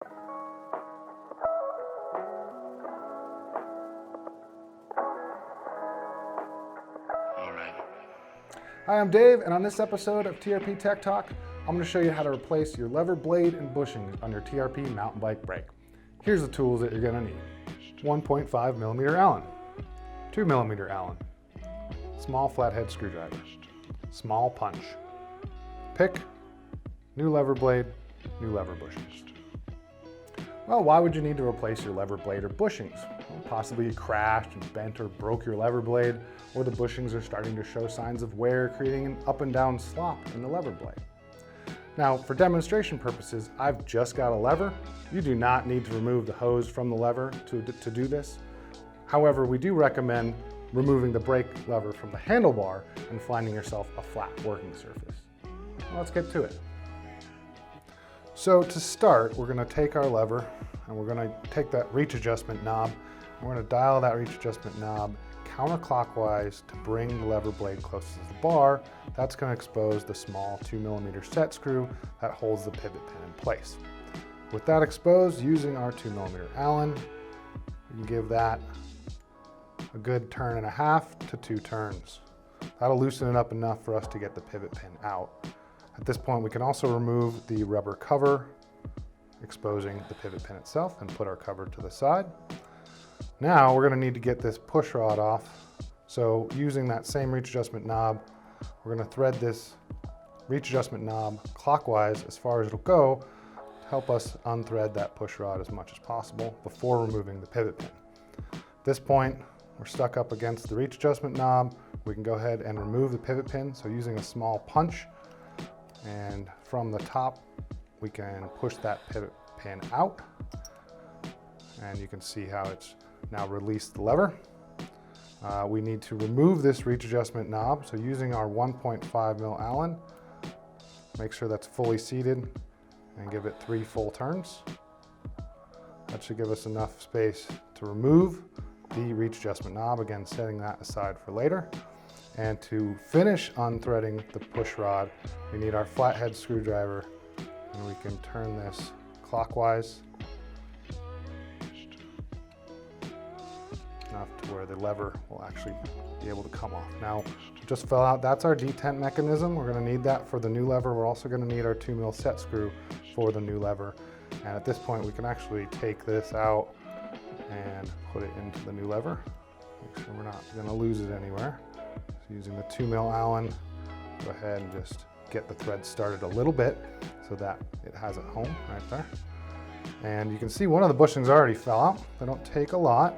Hi, I'm Dave, and on this episode of TRP Tech Talk, I'm going to show you how to replace your lever blade and bushings on your TRP mountain bike brake. Here's the tools that you're going to need. 1.5 millimeter Allen, 2 millimeter Allen, small flathead screwdriver, small punch, pick, new lever blade, new lever bushings. Well, why would you need to replace your lever blade or bushings? Well, possibly you crashed and bent or broke your lever blade, or the bushings are starting to show signs of wear, creating an up and down slop in the lever blade. Now, for demonstration purposes, I've just got a lever. You do not need to remove the hose from the lever to do this. However, we do recommend removing the brake lever from the handlebar and finding yourself a flat working surface. Well, let's get to it. So to start, we're going to take our lever and we're going to take that reach adjustment knob. We're going to dial that reach adjustment knob counterclockwise to bring the lever blade closest to the bar. That's going to expose the small 2 millimeter set screw that holds the pivot pin in place. With that exposed, using our 2 millimeter Allen, we can give that a good 1.5 to 2 turns. That'll loosen it up enough for us to get the pivot pin out. At this point, we can also remove the rubber cover, exposing the pivot pin itself, and put our cover to the side. Now we're going to need to get this push rod off. So using that same reach adjustment knob, we're going to thread this reach adjustment knob clockwise as far as it'll go to help us unthread that push rod as much as possible before removing the pivot pin. At this point, we're stuck up against the reach adjustment knob. We can go ahead and remove the pivot pin. So using a small punch, and from the top, we can push that pivot pin out. And you can see how it's now released the lever. We need to remove this reach adjustment knob. So using our 1.5 mil Allen, make sure that's fully seated and give it 3 full turns. That should give us enough space to remove the reach adjustment knob, again setting that aside for later. And to finish unthreading the push rod, we need our flathead screwdriver, and we can turn this clockwise enough to where the lever will actually be able to come off. Now, just fell out, that's our detent mechanism. We're going to need that for the new lever. We're also going to need our 2 mil set screw for the new lever. And at this point, we can actually take this out and put it into the new lever. Make sure we're not going to lose it anywhere. So using the 2 mil Allen, go ahead and just get the thread started a little bit so that it has it home right there. And you can see one of the bushings already fell out. They don't take a lot,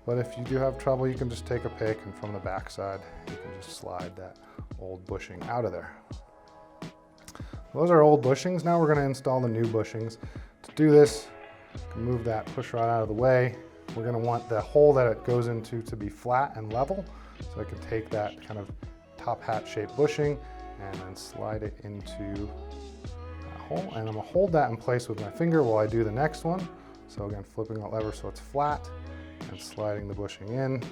but if you do have trouble, you can just take a pick, and from the back side, you can just slide that old bushing out of there. Those are old bushings. Now we're going to install the new bushings. To do this, move that push rod out of the way. We're going to want the hole that it goes into to be flat and level. So I can take that kind of top hat shaped bushing and then slide it into that hole. And I'm going to hold that in place with my finger while I do the next one. So again, flipping that lever so it's flat and sliding the bushing in.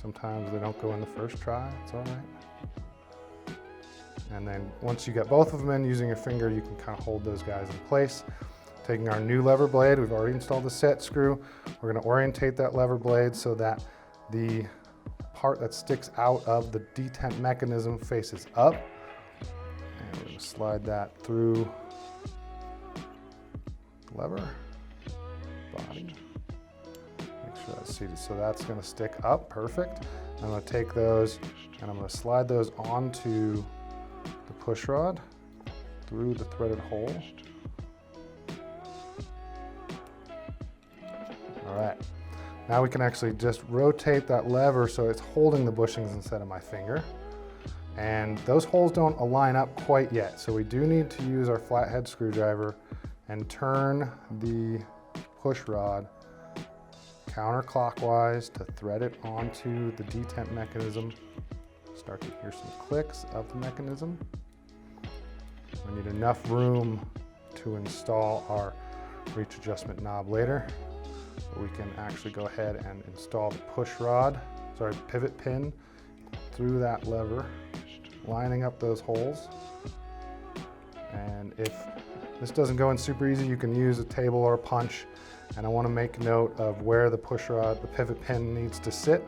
Sometimes they don't go in the first try, it's all right. And then once you get both of them in, using your finger, you can kind of hold those guys in place. Taking our new lever blade, we've already installed the set screw. We're going to orientate that lever blade so that the part that sticks out of the detent mechanism faces up. And we're going to slide that through the lever body. Make sure that's seated. So that's going to stick up, perfect. I'm going to take those and I'm going to slide those onto the push rod through the threaded hole. All right, now we can actually just rotate that lever so it's holding the bushings instead of my finger. And those holes don't align up quite yet, so we do need to use our flathead screwdriver and turn the push rod counterclockwise to thread it onto the detent mechanism. Start to hear some clicks of the mechanism. We need enough room to install our reach adjustment knob later. We can actually go ahead and install the pivot pin through that lever, lining up those holes. And if This doesn't go in super easy. You can use a table or a punch. And I want to make note of where the push rod, the pivot pin needs to sit.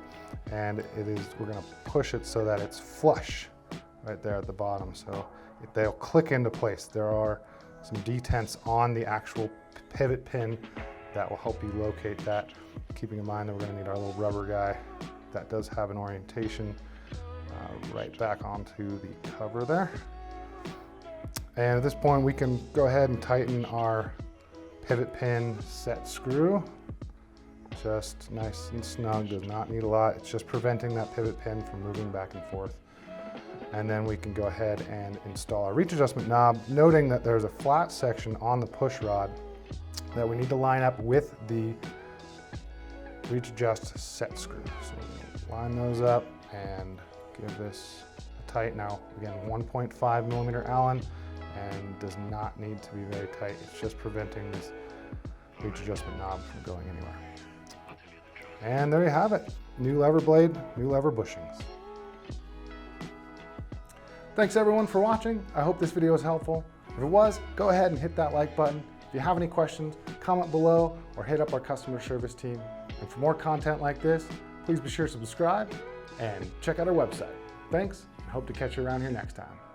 And we're going to push it so that it's flush right there at the bottom. So they'll click into place. There are some detents on the actual pivot pin that will help you locate that. Keeping in mind that we're going to need our little rubber guy that does have an orientation right back onto the cover there. And at this point we can go ahead and tighten our pivot pin set screw. Just nice and snug, does not need a lot. It's just preventing that pivot pin from moving back and forth. And then we can go ahead and install our reach adjustment knob, noting that there's a flat section on the push rod that we need to line up with the reach adjust set screw. So we'll line those up and give this a tight. Now again, 1.5 millimeter Allen, and does not need to be very tight. It's just preventing this reach adjustment knob from going anywhere. And there you have it. New lever blade, new lever bushings. Thanks everyone for watching. I hope this video was helpful. If it was, go ahead and hit that like button. If you have any questions, comment below or hit up our customer service team. And for more content like this, please be sure to subscribe and check out our website. Thanks, and hope to catch you around here next time.